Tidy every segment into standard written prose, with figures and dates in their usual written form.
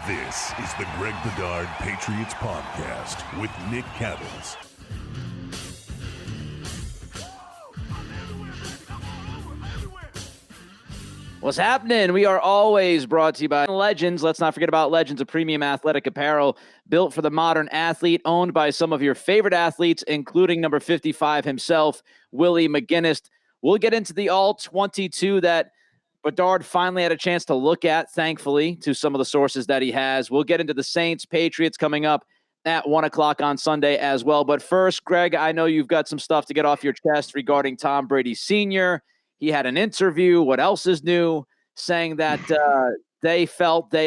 This is the Greg Bedard Patriots Podcast with Nick Cavins. What's happening? We are always brought to you by Legends. Let's not forget about Legends, a premium athletic apparel built for the modern athlete, owned by some of your favorite athletes, including number 55 himself, Willie McGinnis. We'll get into the all-22 that Bedard finally had a chance to look at, thankfully, to some of the sources that he has. We'll get into the Saints, Patriots coming up at 1 o'clock on Sunday as well. But first, Greg, I know you've got some stuff to get off your chest regarding Tom Brady Sr. He had an interview, what else is new, saying that they,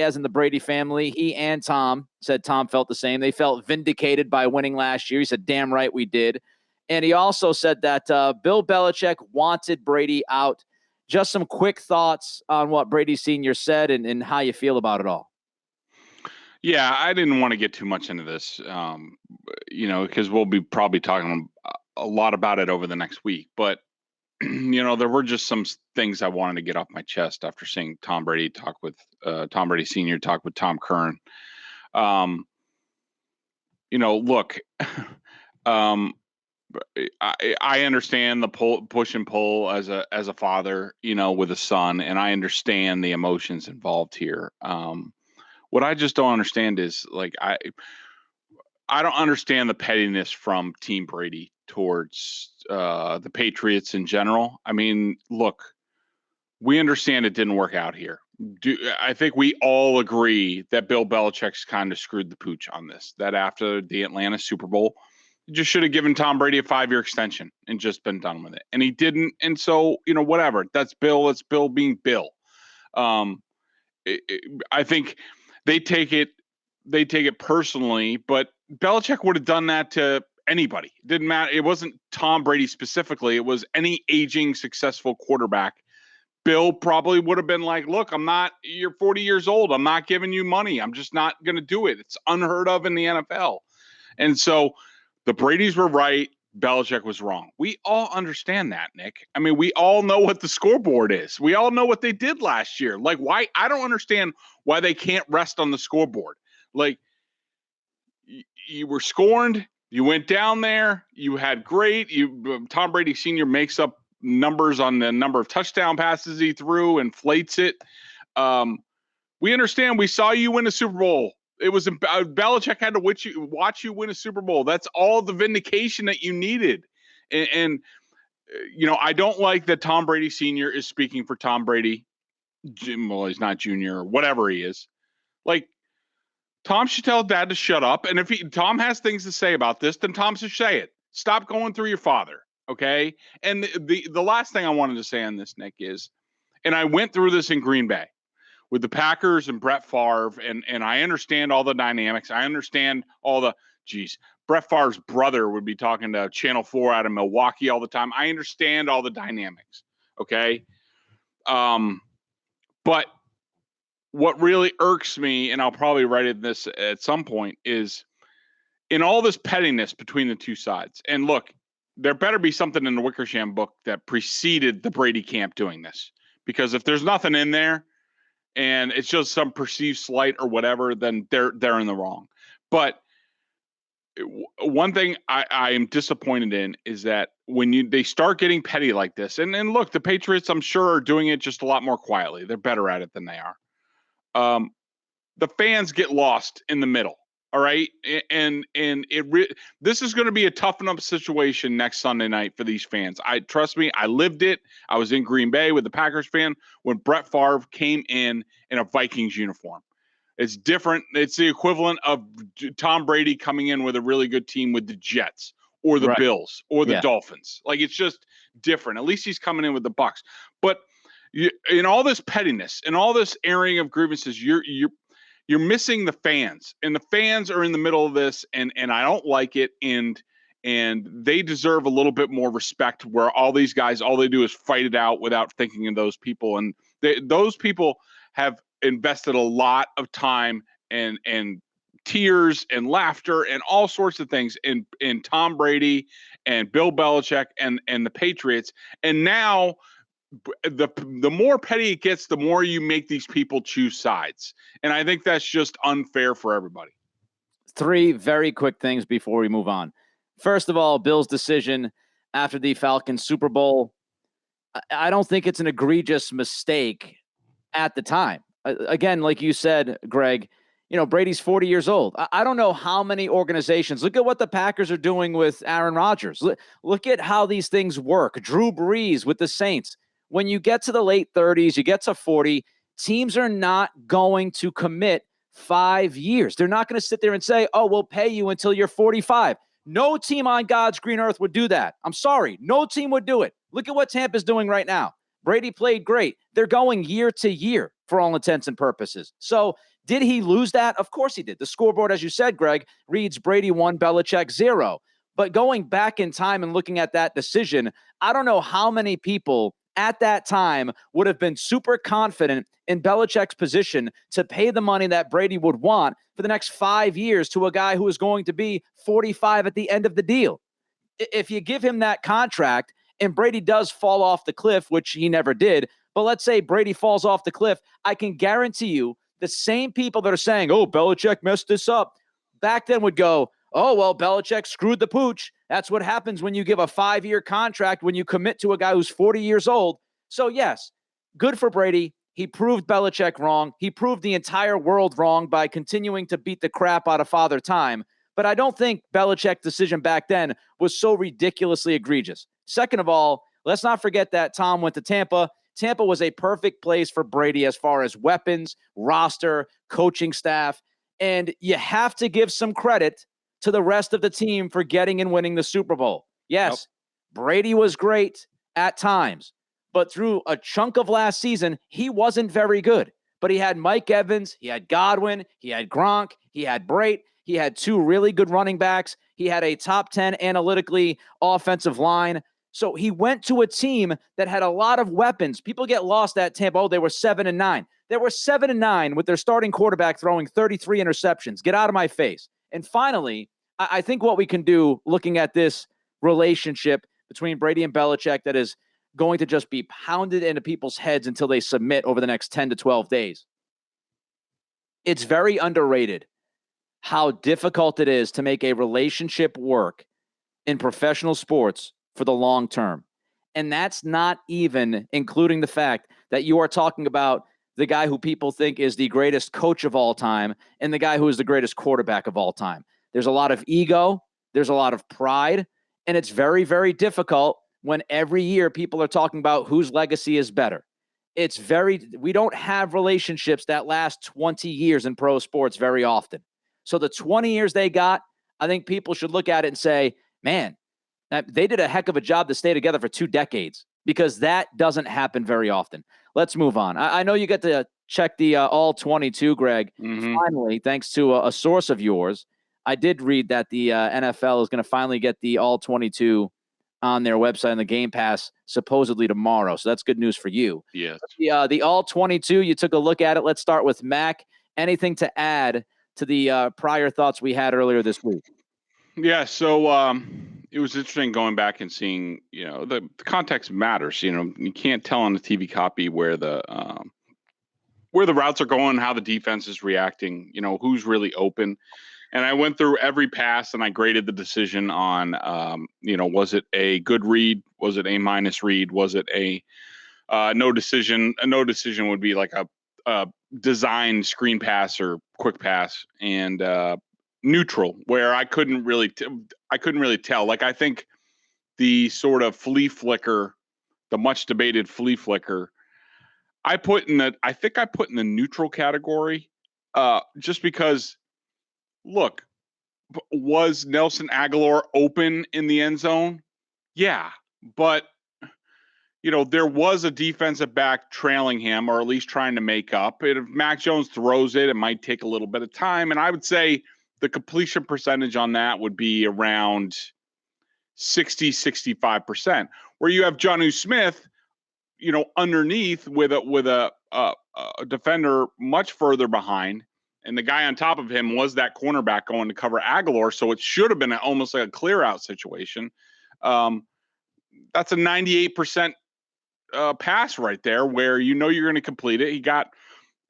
as in the Brady family, he and Tom, said Tom felt the same. They felt vindicated by winning last year. He said, damn right we did. And he also said that Bill Belichick wanted Brady out. Just some quick thoughts on what Brady Sr. said and how you feel about it all. Yeah, I didn't want to get too much into this, because we'll be probably talking a lot about it over the next week. But there were just some things I wanted to get off my chest after seeing Tom Brady Sr. talk with Tom Curran. Look, I understand the push and pull as a father, with a son, and I understand the emotions involved here. What I just don't understand is I don't understand the pettiness from Team Brady towards the Patriots in general. I mean, look, we understand it didn't work out here. I think we all agree that Bill Belichick's kind of screwed the pooch on this, that after the Atlanta Super Bowl, he just should have given Tom Brady a 5-year extension and just been done with it. And he didn't. And so, whatever. That's Bill. It's Bill being Bill. I think they take it personally, but Belichick would have done that to anybody. It didn't matter. It wasn't Tom Brady specifically. It was any aging, successful quarterback. Bill probably would have been like, look, you're 40 years old. I'm not giving you money. I'm just not going to do it. It's unheard of in the NFL. And so the Bradys were right. Belichick was wrong. We all understand that, Nick. I mean, we all know what the scoreboard is. We all know what they did last year. Why? I don't understand why they can't rest on the scoreboard. You were scorned. You went down there. You had great. Tom Brady Sr. makes up numbers on the number of touchdown passes he threw, inflates it. We understand. We saw you win a Super Bowl. It was Belichick had to watch you win a Super Bowl. That's all the vindication that you needed. And I don't like that Tom Brady Sr. is speaking for Tom Brady. Well, he's not junior or whatever he is. Tom should tell dad to shut up. And if Tom has things to say about this, then Tom should say it. Stop going through your father. Okay. And the last thing I wanted to say on this, Nick, is, and I went through this in Green Bay with the Packers and Brett Favre, and I understand all the dynamics. I understand all the, Brett Favre's brother would be talking to Channel 4 out of Milwaukee all the time. I understand all the dynamics. Okay. But what really irks me, and I'll probably write in this at some point, is in all this pettiness between the two sides. And look, there better be something in the Wickersham book that preceded the Brady camp doing this. Because if there's nothing in there and it's just some perceived slight or whatever, then they're in the wrong. But one thing I am disappointed in is that when they start getting petty like this, and look, the Patriots, I'm sure, are doing it just a lot more quietly. They're better at it than they are. The fans get lost in the middle. All right. And this is going to be a tough enough situation next Sunday night for these fans. Trust me, I lived it. I was in Green Bay with the Packers fan when Brett Favre came in a Vikings uniform. It's different. It's the equivalent of Tom Brady coming in with a really good team with the Jets or the Bills or the Dolphins. It's just different. At least he's coming in with the Bucks. But in all this pettiness and all this airing of grievances, you're missing the fans, and the fans are in the middle of this, and I don't like it. And they deserve a little bit more respect, where all these guys, all they do is fight it out without thinking of those people. And those people have invested a lot of time and tears and laughter and all sorts of things in Tom Brady and Bill Belichick and the Patriots. And now the more petty it gets, the more you make these people choose sides. And I think that's just unfair for everybody. 3 very quick things before we move on. First of all, Bill's decision after the Falcons Super Bowl. I don't think it's an egregious mistake at the time. Again, like you said, Greg, Brady's 40 years old. I don't know how many organizations. Look at what the Packers are doing with Aaron Rodgers. Look at how these things work. Drew Brees with the Saints. When you get to the late 30s, you get to 40, teams are not going to commit 5 years. They're not going to sit there and say, oh, we'll pay you until you're 45. No team on God's green earth would do that. I'm sorry. No team would do it. Look at what Tampa's doing right now. Brady played great. They're going year to year for all intents and purposes. So did he lose that? Of course he did. The scoreboard, as you said, Greg, reads Brady 1, Belichick 0. But going back in time and looking at that decision, I don't know how many people at that time would have been super confident in Belichick's position to pay the money that Brady would want for the next 5 years to a guy who is going to be 45 at the end of the deal. If you give him that contract and Brady does fall off the cliff, which he never did, but let's say Brady falls off the cliff, I can guarantee you the same people that are saying, oh, Belichick messed this up, back then would go, oh, well, Belichick screwed the pooch. That's what happens when you give a 5-year contract, when you commit to a guy who's 40 years old. So, yes, good for Brady. He proved Belichick wrong. He proved the entire world wrong by continuing to beat the crap out of Father Time. But I don't think Belichick's decision back then was so ridiculously egregious. Second of all, let's not forget that Tom went to Tampa. Tampa was a perfect place for Brady as far as weapons, roster, coaching staff. And you have to give some credit to the rest of the team for getting and winning the Super Bowl. Yes, Brady was great at times, but through a chunk of last season, he wasn't very good. But he had Mike Evans, he had Godwin, he had Gronk, he had Brate, he had 2 really good running backs, he had a top 10 analytically offensive line. So he went to a team that had a lot of weapons. People get lost at Tampa. Oh, they were 7-9. They were 7-9 with their starting quarterback throwing 33 interceptions. Get out of my face. And finally, I think what we can do looking at this relationship between Brady and Belichick that is going to just be pounded into people's heads until they submit over the next 10 to 12 days. It's very underrated how difficult it is to make a relationship work in professional sports for the long term. And that's not even including the fact that you are talking about the guy who people think is the greatest coach of all time and the guy who is the greatest quarterback of all time. There's a lot of ego. There's a lot of pride. And it's very, very difficult when every year people are talking about whose legacy is better. We don't have relationships that last 20 years in pro sports very often. So the 20 years they got, I think people should look at it and say, man, they did a heck of a job to stay together for 2 decades, because that doesn't happen very often. Let's move on. I know you get to check the all 22, Greg. Mm-hmm. Finally, thanks to a source of yours, I did read that the NFL is going to finally get the all 22 on their website and the Game Pass supposedly tomorrow. So that's good news for you. Yes. The all 22, you took a look at it. Let's start with Mac. Anything to add to the prior thoughts we had earlier this week? Yeah. So it was interesting going back and seeing, the context matters. You can't tell on the TV copy where the routes are going, how the defense is reacting, who's really open. And I went through every pass and I graded the decision on, was it a good read? Was it A- read? Was it a no decision? A no decision would be like a design screen pass or quick pass, and neutral, where I couldn't really tell. Like, I think the sort of flea flicker, the much debated flea flicker, I put in the neutral category, just because. Look, was Nelson Aguilar open in the end zone? Yeah, but there was a defensive back trailing him, or at least trying to make up. And if Mac Jones throws it, it might take a little bit of time. And I would say the completion percentage on that would be around 60-65%. Where you have Jonnu Smith, underneath with a defender much further behind. And the guy on top of him was that cornerback going to cover Aguilar. So it should have been almost like a clear out situation. That's a 98% pass right there where you're going to complete it. He got,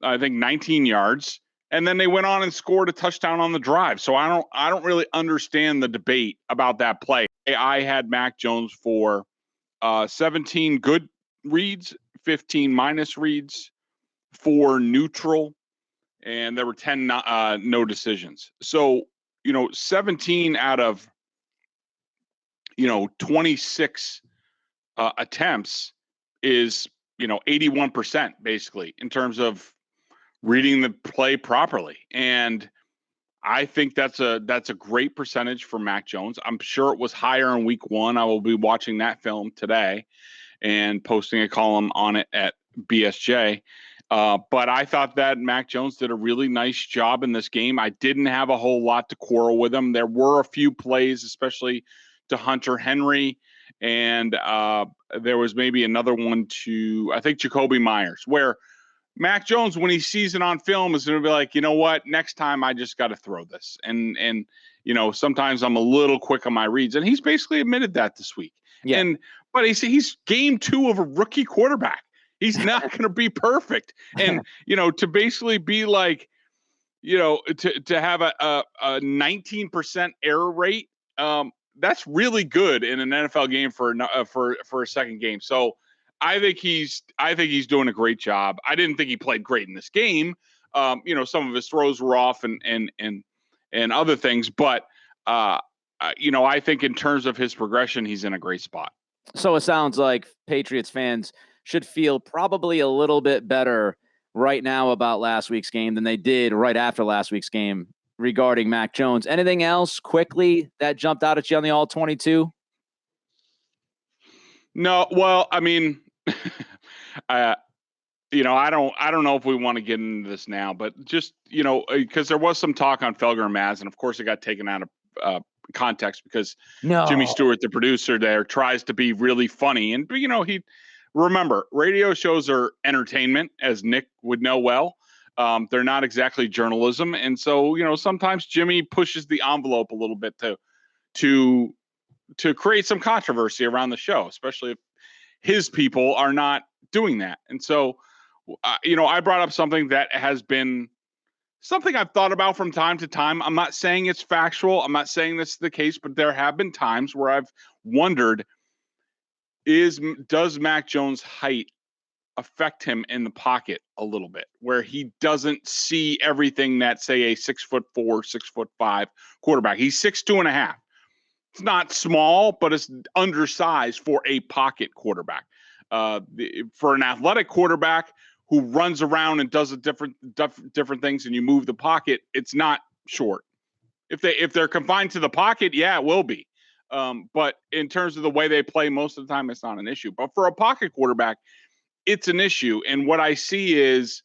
I think, 19 yards, and then they went on and scored a touchdown on the drive. So I don't really understand the debate about that play. I had Mac Jones for 17 good reads, 15 minus reads, 4 neutral, and there were 10 no decisions. So, 17 out of 26 attempts is 81% basically in terms of reading the play properly. And I think that's a great percentage for Mac Jones. I'm sure it was higher in week 1. I will be watching that film today and posting a column on it at BSJ. But I thought that Mac Jones did a really nice job in this game. I didn't have a whole lot to quarrel with him. There were a few plays, especially to Hunter Henry, and there was maybe another one to, I think, Jacoby Myers, where Mac Jones, when he sees it on film, is going to be like, you know what, next time I just got to throw this. And sometimes I'm a little quick on my reads, and he's basically admitted that this week. Yeah. But he's game 2 of a rookie quarterback. He's not going to be perfect. And, to basically be like, to have a 19% error rate, that's really good in an NFL game for a second game. So I think he's doing a great job. I didn't think he played great in this game. Some of his throws were off and other things, but I think in terms of his progression, he's in a great spot. So it sounds like Patriots fans should feel probably a little bit better right now about last week's game than they did right after last week's game regarding Mac Jones. Anything else quickly that jumped out at you on the all 22? No, well, I mean, I don't know if we want to get into this now, but just, because there was some talk on Felger and Maz, and of course it got taken out of context because Jimmy Stewart, the producer there, tries to be really funny. And, remember, radio shows are entertainment, as Nick would know well. They're not exactly journalism. And so, sometimes Jimmy pushes the envelope a little bit to create some controversy around the show, especially if his people are not doing that. And so, I brought up something that has been something I've thought about from time to time. I'm not saying it's factual. I'm not saying this is the case, but there have been times where I've wondered, does Mac Jones' height affect him in the pocket a little bit, where he doesn't see everything that, say, a 6'4", 6'5" quarterback. He's 6'2.5". It's not small, but it's undersized for a pocket quarterback. For an athletic quarterback who runs around and does different things, and you move the pocket, it's not short. If they're confined to the pocket, yeah, it will be. But in terms of the way they play, most of the time, it's not an issue. But for a pocket quarterback, it's an issue. And what I see is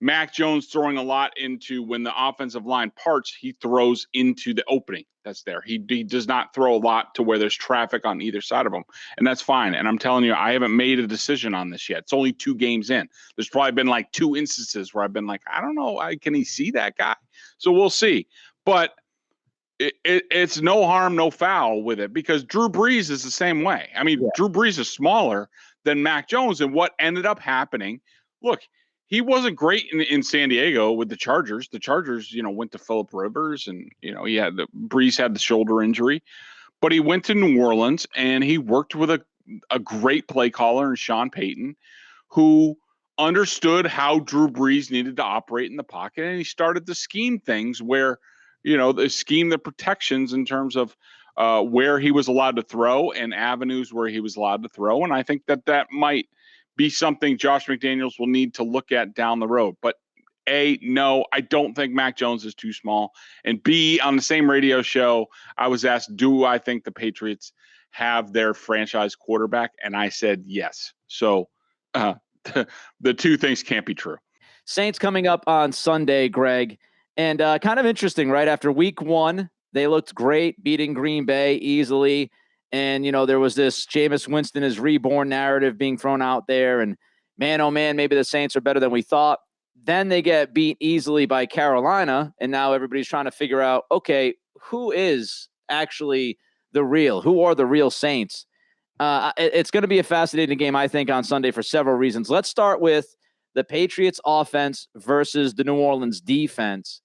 Mac Jones throwing a lot into, when the offensive line parts, he throws into the opening that's there. He does not throw a lot to where there's traffic on either side of him. And that's fine. And I'm telling you, I haven't made a decision on this yet. It's only 2 games in. There's probably been like 2 instances where I've been like, I don't know, can he see that guy? So we'll see. But it's no harm, no foul with it, because Drew Brees is the same way. I mean, Drew Brees is smaller than Mac Jones. And what ended up happening, look, he wasn't great in San Diego with the Chargers. The Chargers, went to Phillip Rivers, and, Brees had the shoulder injury. But he went to New Orleans, and he worked with a great play caller in Sean Payton, who understood how Drew Brees needed to operate in the pocket. And he started to scheme things where, they scheme the protections in terms of where he was allowed to throw and avenues where he was allowed to throw. And I think that might be something Josh McDaniels will need to look at down the road. But A, no, I don't think Mac Jones is too small. And B, on the same radio show, I was asked, do I think the Patriots have their franchise quarterback? And I said yes. So the two things can't be true. Saints coming up on Sunday, Greg. And kind of interesting, right? After week 1, they looked great, beating Green Bay easily. And, there was this Jameis Winston is reborn narrative being thrown out there. And man, oh man, maybe the Saints are better than we thought. Then they get beat easily by Carolina. And now everybody's trying to figure out, okay, who is actually who are the real Saints? It's going to be a fascinating game, I think, on Sunday for several reasons. Let's start with the Patriots offense versus the New Orleans defense.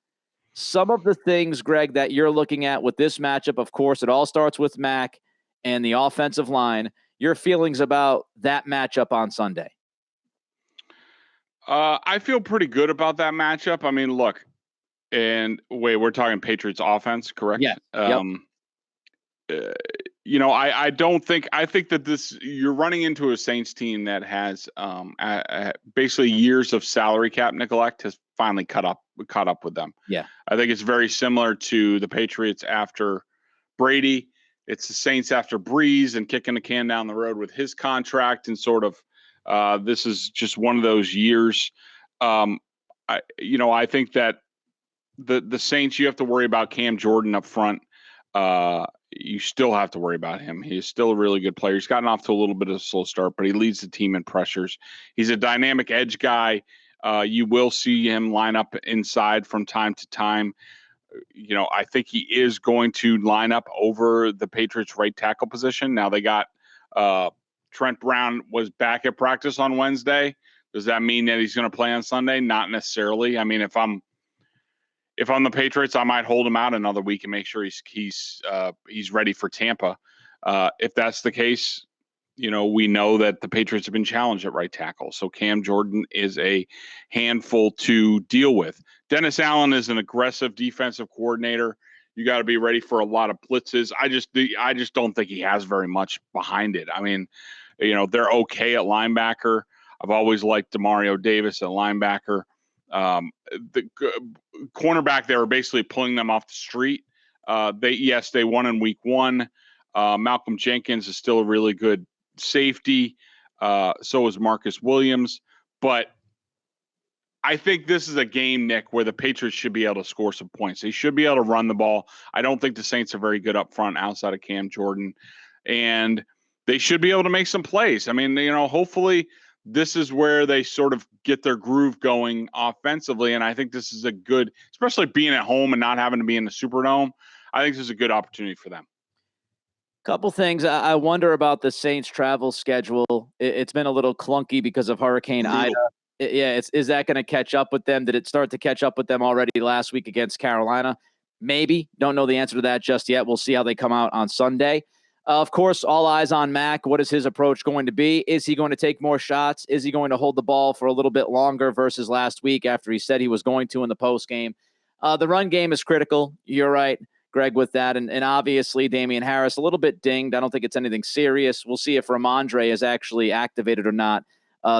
Some of the things, Greg, that you're looking at with this matchup, of course, it all starts with Mac and the offensive line. Your feelings about that matchup on Sunday? I feel pretty good about that matchup. I mean, look, and wait, we're talking Patriots offense, correct? Yeah. Yep. I don't think that you're running into a Saints team that has basically years of salary cap neglect has finally caught up with them. Yeah. I think it's very similar to the Patriots after Brady. It's the Saints after Breeze and kicking the can down the road with his contract, and sort of this is just one of those years. I think that the Saints, you have to worry about Cam Jordan up front. You still have to worry about him. He is still a really good player. He's gotten off to a little bit of a slow start, but he leads the team in pressures. He's a dynamic edge guy. You will see him line up inside from time to time. I think he is going to line up over the Patriots' right tackle position. Now they got Trent Brown was back at practice on Wednesday. Does that mean that he's going to play on Sunday? Not necessarily. I mean, if I'm the Patriots, I might hold him out another week and make sure he's ready for Tampa. If that's the case, we know that the Patriots have been challenged at right tackle. So Cam Jordan is a handful to deal with. Dennis Allen is an aggressive defensive coordinator. You got to be ready for a lot of blitzes. I just don't think he has very much behind it. I mean, they're okay at linebacker. I've always liked Demario Davis at linebacker. The cornerback, they were basically pulling them off the street. They won in week 1. Malcolm Jenkins is still a really good safety. So is Marcus Williams. But I think this is a game, Nick, where the Patriots should be able to score some points. They should be able to run the ball. I don't think the Saints are very good up front outside of Cam Jordan. And they should be able to make some plays. I mean, hopefully this is where they sort of get their groove going offensively. And I think this is a good, especially being at home and not having to be in the Superdome, I think this is a good opportunity for them. Couple things. I wonder about the Saints travel schedule. It's been a little clunky because of Hurricane Ida. Is that going to catch up with them? Did it start to catch up with them already last week against Carolina? Maybe. Don't know the answer to that just yet. We'll see how they come out on Sunday. Of course, all eyes on Mac. What is his approach going to be? Is he going to take more shots? Is he going to hold the ball for a little bit longer versus last week after he said he was going to in the post game? The run game is critical. You're right, Greg, with that. And obviously, Damian Harris, a little bit dinged. I don't think it's anything serious. We'll see if Ramondre is actually activated or not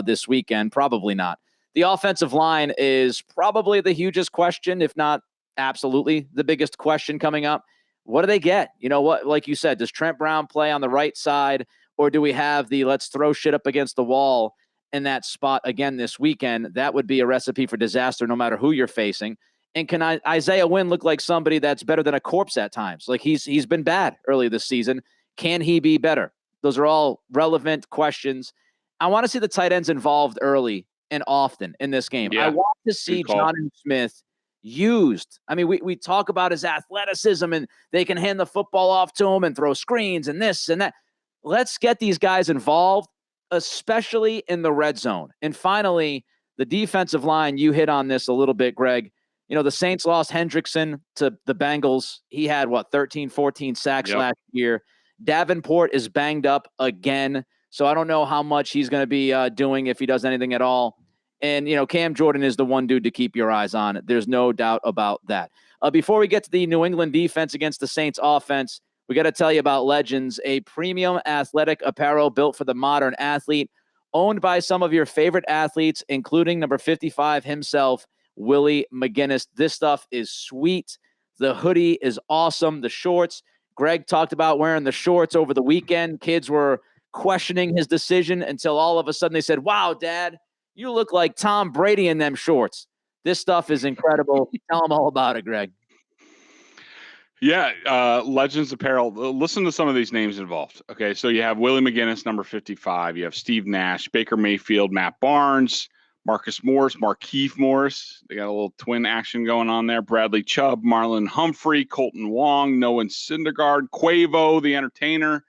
this weekend. Probably not. The offensive line is probably the hugest question, if not absolutely the biggest question coming up. What do they get? You know what? Like you said, does Trent Brown play on the right side, or do we have the let's throw shit up against the wall in that spot again this weekend? That would be a recipe for disaster no matter who you're facing. And can Isaiah Wynn look like somebody that's better than a corpse at times? Like he's been bad early this season. Can he be better? Those are all relevant questions. I want to see the tight ends involved early and often in this game. Yeah, I want to see Jonathan Smith used. I mean, we talk about his athleticism and they can hand the football off to him and throw screens and this and that. Let's get these guys involved, especially in the red zone. And finally, the defensive line, you hit on this a little bit, Greg. The Saints lost Hendrickson to the Bengals. He had 13, 14 sacks last year. Davenport is banged up again. So I don't know how much he's going to be doing if he does anything at all. And, Cam Jordan is the one dude to keep your eyes on. There's no doubt about that. Before we get to the New England defense against the Saints offense, we got to tell you about Legends, a premium athletic apparel built for the modern athlete, owned by some of your favorite athletes, including number 55 himself, Willie McGinnis. This stuff is sweet. The hoodie is awesome. The shorts. Greg talked about wearing the shorts over the weekend. Kids were questioning his decision until all of a sudden they said, "Wow, Dad, you look like Tom Brady in them shorts." This stuff is incredible. Tell them all about it, Greg. Yeah, Legends Apparel. Listen to some of these names involved. Okay, so you have Willie McGinnis, number 55. You have Steve Nash, Baker Mayfield, Matt Barnes, Marcus Morris, Markeith Morris. They got a little twin action going on there. Bradley Chubb, Marlon Humphrey, Colton Wong, Noah Syndergaard, Quavo, the entertainer.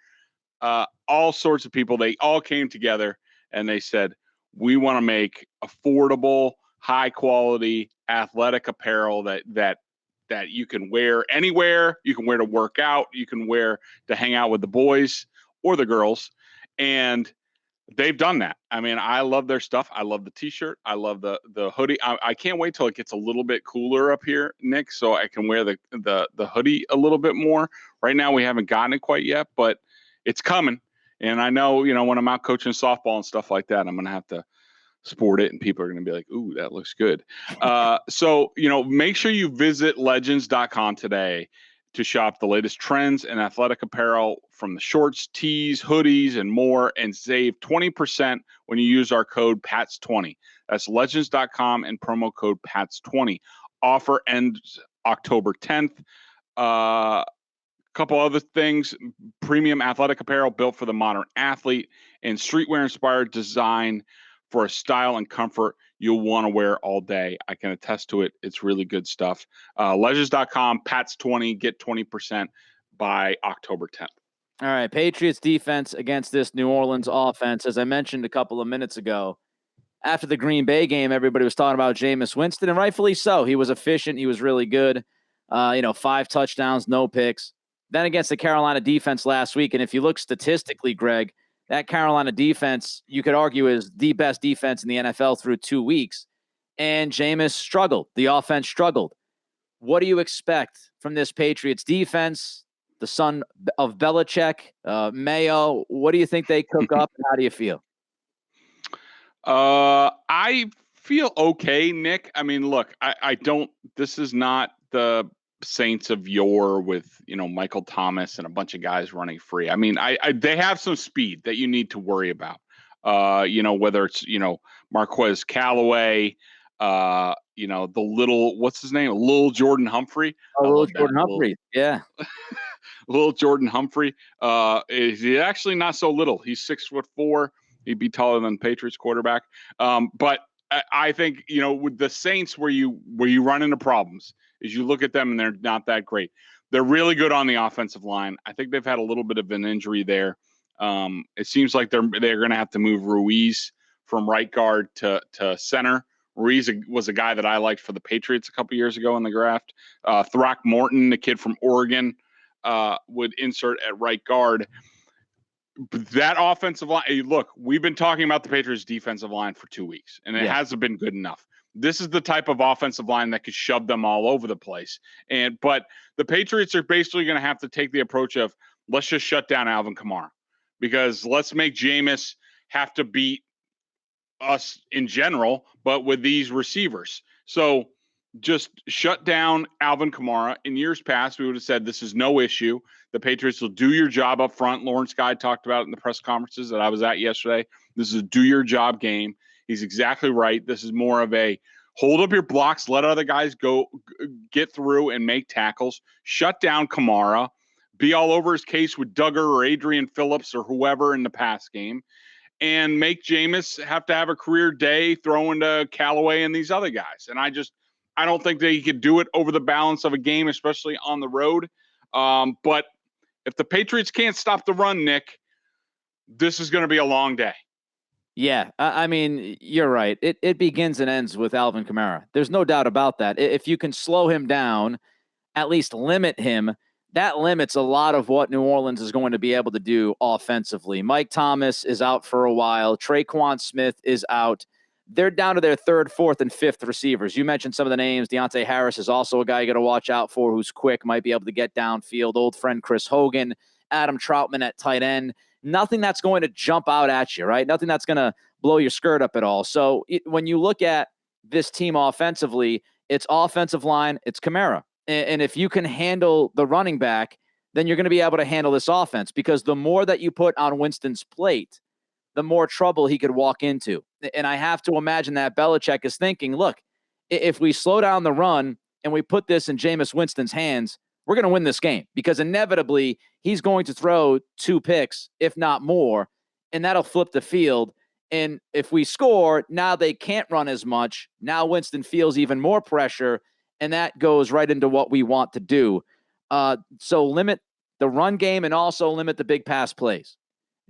all sorts of people. They all came together and they said, we want to make affordable, high quality athletic apparel that you can wear anywhere. You can wear to work out. You can wear to hang out with the boys or the girls. And they've done that. I mean, I love their stuff. I love the t-shirt. I love the hoodie. I can't wait till it gets a little bit cooler up here, Nick, so I can wear the hoodie a little bit more. Right now, we haven't gotten it quite yet, but it's coming. And I know, when I'm out coaching softball and stuff like that, I'm going to have to sport it and people are going to be like, ooh, that looks good. So, make sure you visit legends.com today to shop the latest trends and athletic apparel from the shorts, tees, hoodies, and more, and save 20% when you use our code PATS20. That's legends.com and promo code PATS20. Offer ends October 10th. Couple other things: premium athletic apparel built for the modern athlete and streetwear inspired design for a style and comfort you'll want to wear all day. I can attest to it. It's really good stuff. Legends.com, PATS20, get 20% by October 10th. All right, Patriots defense against this New Orleans offense. As I mentioned a couple of minutes ago, after the Green Bay game, everybody was talking about Jameis Winston, and rightfully so. He was efficient. He was really good. 5 touchdowns, no picks. Then against the Carolina defense last week, and if you look statistically, Greg, that Carolina defense, you could argue, is the best defense in the NFL through 2 weeks. And Jameis struggled. The offense struggled. What do you expect from this Patriots defense? The son of Belichick, Mayo. What do you think they cook up, and how do you feel? I feel okay, Nick. I mean, look, I don't. This is not the Saints of yore with Michael Thomas and a bunch of guys running free. I mean, they have some speed that you need to worry about. Whether it's Marquez Callaway, the little, what's his name, Lil Jordan Humphrey. Lil Jordan Humphrey, yeah. Lil Jordan Humphrey is actually not so little. He's 6'4". He'd be taller than the Patriots quarterback. But I think with the Saints, where you run into problems is you look at them and they're not that great. They're really good on the offensive line. I think they've had a little bit of an injury there. It seems like they're going to have to move Ruiz from right guard to center. Ruiz was a guy that I liked for the Patriots a couple years ago in the draft. Throckmorton, the kid from Oregon, would insert at right guard. That offensive line, look, we've been talking about the Patriots defensive line for 2 weeks, and it hasn't been good enough. This is the type of offensive line that could shove them all over the place. But the Patriots are basically going to have to take the approach of, let's just shut down Alvin Kamara, because let's make Jameis have to beat us in general, but with these receivers. So just shut down Alvin Kamara. In years past, we would have said this is no issue. The Patriots will do your job up front. Lawrence Guy talked about it in the press conferences that I was at yesterday. This is a do your job game. He's exactly right. This is more of a hold up your blocks, let other guys go get through and make tackles, shut down Kamara, be all over his case with Duggar or Adrian Phillips or whoever in the pass game, and make Jameis have to have a career day throwing to Callaway and these other guys. And I don't think that he could do it over the balance of a game, especially on the road. But if the Patriots can't stop the run, Nick, this is going to be a long day. Yeah, I mean, you're right. It begins and ends with Alvin Kamara. There's no doubt about that. If you can slow him down, at least limit him, that limits a lot of what New Orleans is going to be able to do offensively. Mike Thomas is out for a while. Traquan Smith is out. They're down to their 3rd, 4th, and 5th receivers. You mentioned some of the names. Deontay Harris is also a guy you got to watch out for, who's quick, might be able to get downfield. Old friend Chris Hogan, Adam Troutman at tight end. Nothing that's going to jump out at you, right? Nothing that's going to blow your skirt up at all. So when you look at this team offensively, it's offensive line, it's Kamara. And if you can handle the running back, then you're going to be able to handle this offense, because the more that you put on Winston's plate, the more trouble he could walk into. And I have to imagine that Belichick is thinking, look, if we slow down the run and we put this in Jameis Winston's hands, we're going to win this game, because inevitably he's going to throw 2 picks, if not more, and that'll flip the field. And if we score, now they can't run as much. Now Winston feels even more pressure, and that goes right into what we want to do. So limit the run game and also limit the big pass plays.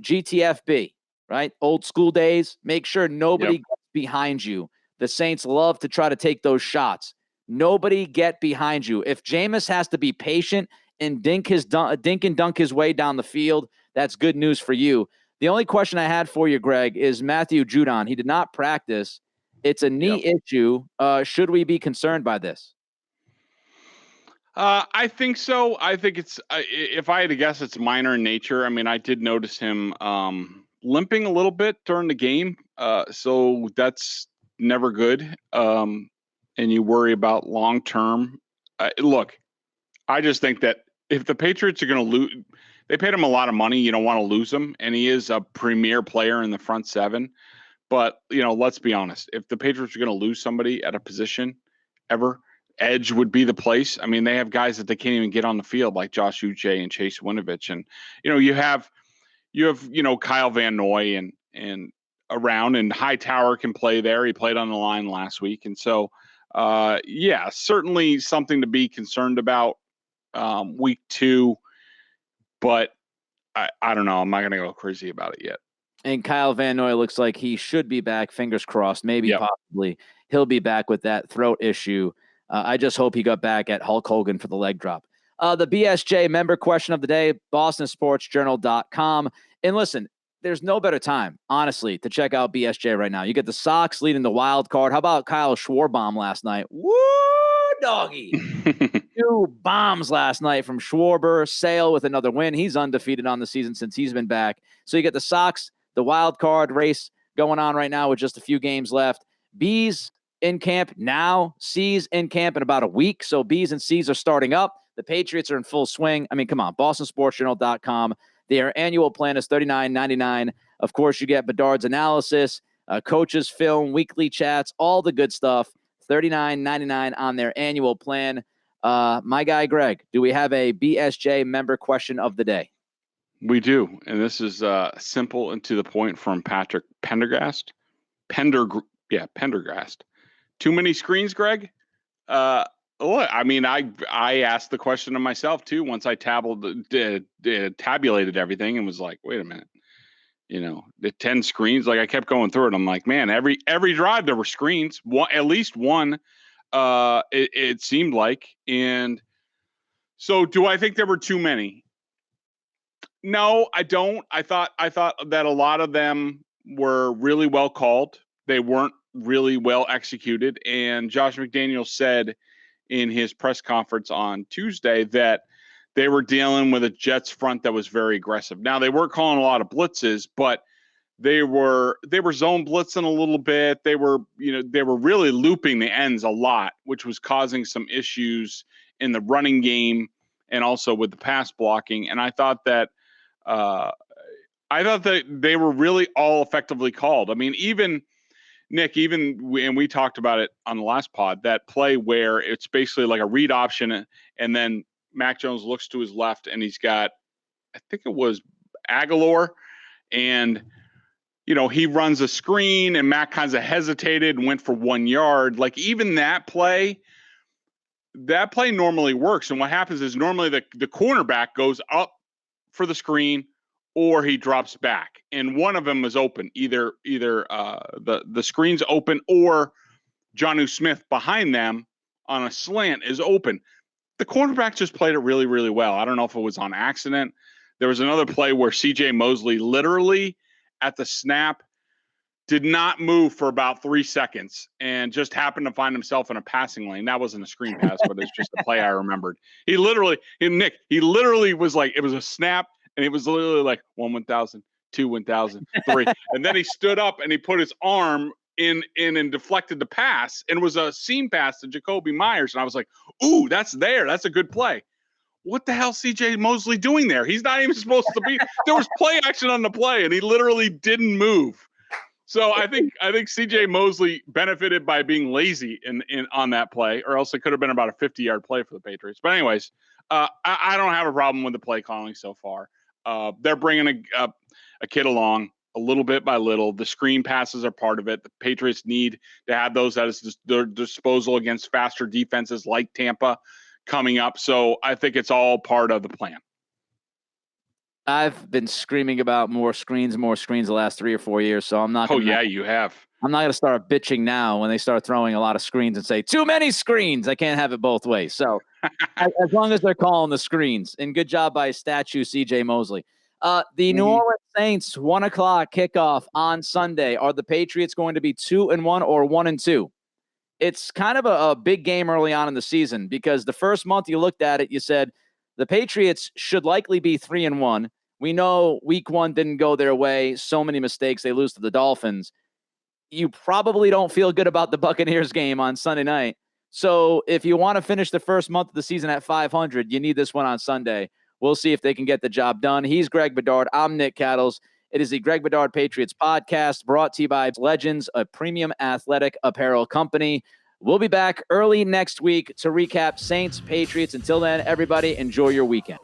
GTFB, right? Old school days. Make sure nobody gets behind you. The Saints love to try to take those shots. Nobody get behind you. If Jameis has to be patient and dink and dunk his way down the field, that's good news for you. The only question I had for you, Greg, is Matthew Judon. He did not practice. It's a knee issue. Should we be concerned by this? I think so. I think it's, if I had to guess, it's minor in nature. I mean, I did notice him limping a little bit during the game. So that's never good. And you worry about long term. Look, I just think that if the Patriots are going to lose, they paid him a lot of money. You don't want to lose him. And he is a premier player in the front seven. But, let's be honest. If the Patriots are going to lose somebody at a position ever, edge would be the place. I mean, they have guys that they can't even get on the field, like Josh Uche and Chase Winovich. And, you have Kyle Van Noy and around, and Hightower can play there. He played on the line last week. And so, certainly something to be concerned about week 2. But I don't know. I'm not going to go crazy about it yet. And Kyle Van Noy looks like he should be back. Fingers crossed. Maybe possibly he'll be back with that throat issue. I just hope he got back at Hulk Hogan for the leg drop. The BSJ member question of the day, bostonsportsjournal.com. And listen, there's no better time, honestly, to check out BSJ right now. You get the Sox leading the wild card. How about Kyle Schwarbaum last night? Woo, doggy. 2 bombs last night from Schwarber. Sale with another win. He's undefeated on the season since he's been back. So you get the Sox, the wild card race going on right now with just a few games left. B's in camp now, C's in camp in about a week. So B's and C's are starting up. The Patriots are in full swing. I mean, come on, BostonSportsJournal.com. Their annual plan is $39.99. Of course, you get Bedard's analysis, coaches' film, weekly chats, all the good stuff. $39.99 on their annual plan. My guy, Greg, do we have a BSJ member question of the day? We do. And this is simple and to the point from Patrick Pendergast. Pendergast. Too many screens, Greg? I mean, I asked the question to myself too once I tabulated everything and was like, wait a minute, the 10 screens. Like I kept going through it. I'm like, man, every drive there were screens. At least one. It seemed like. And so, do I think there were too many? No, I don't. I thought that a lot of them were really well called. They weren't really well executed. And Josh McDaniels said in his press conference on Tuesday that they were dealing with a Jets front that was very aggressive. Now, they weren't calling a lot of blitzes, but they were zone blitzing a little bit. They were really looping the ends a lot, which was causing some issues in the running game and also with the pass blocking. And I thought that they were really all effectively called. I mean, even Nick, and we talked about it on the last pod, that play where it's basically like a read option, and then Mac Jones looks to his left and he's got, I think it was Aguilar, and he runs a screen and Mac kind of hesitated and went for 1 yard. Like even that play normally works. And what happens is normally the cornerback goes up for the screen or he drops back, and one of them is open. Either the screen's open or Jonnu Smith behind them on a slant is open. The cornerback just played it really, really well. I don't know if it was on accident. There was another play where C.J. Mosley literally at the snap did not move for about 3 seconds and just happened to find himself in a passing lane. That wasn't a screen pass, but it's just a play I remembered. He literally was like, it was a snap, and it was literally like 1 1,000, 2 1,000, 3. And then he stood up and he put his arm in and deflected the pass, and it was a seam pass to Jacoby Myers. And I was like, ooh, that's there. That's a good play. What the hell CJ Mosley doing there? He's not even supposed to be. There was play action on the play, and he literally didn't move. So I think CJ Mosley benefited by being lazy in on that play, or else it could have been about a 50-yard play for the Patriots. But anyways, I don't have a problem with the play calling so far. They're bringing a kid along a little bit by little. The screen passes are part of it. The Patriots need to have those at their disposal against faster defenses like Tampa coming up. So I think it's all part of the plan. I've been screaming about more screens the last 3 or 4 years, so I'm not. Oh, yeah, you have. I'm not going to start bitching now when they start throwing a lot of screens and say, too many screens. I can't have it both ways. So as long as they're calling the screens. And good job by statue C.J. Mosley. The New Orleans Saints, 1:00 kickoff on Sunday. Are the Patriots going to be 2-1 or 1-2? It's kind of a big game early on in the season because the first month you looked at it, you said the Patriots should likely be 3-1. We know week 1 didn't go their way. So many mistakes. They lose to the Dolphins. You probably don't feel good about the Buccaneers game on Sunday night. So if you want to finish the first month of the season at 500, you need this one on Sunday. We'll see if they can get the job done. He's Greg Bedard. I'm Nick Cattles. It is the Greg Bedard Patriots podcast brought to you by Legends, a premium athletic apparel company. We'll be back early next week to recap Saints, Patriots. Until then, everybody, enjoy your weekend.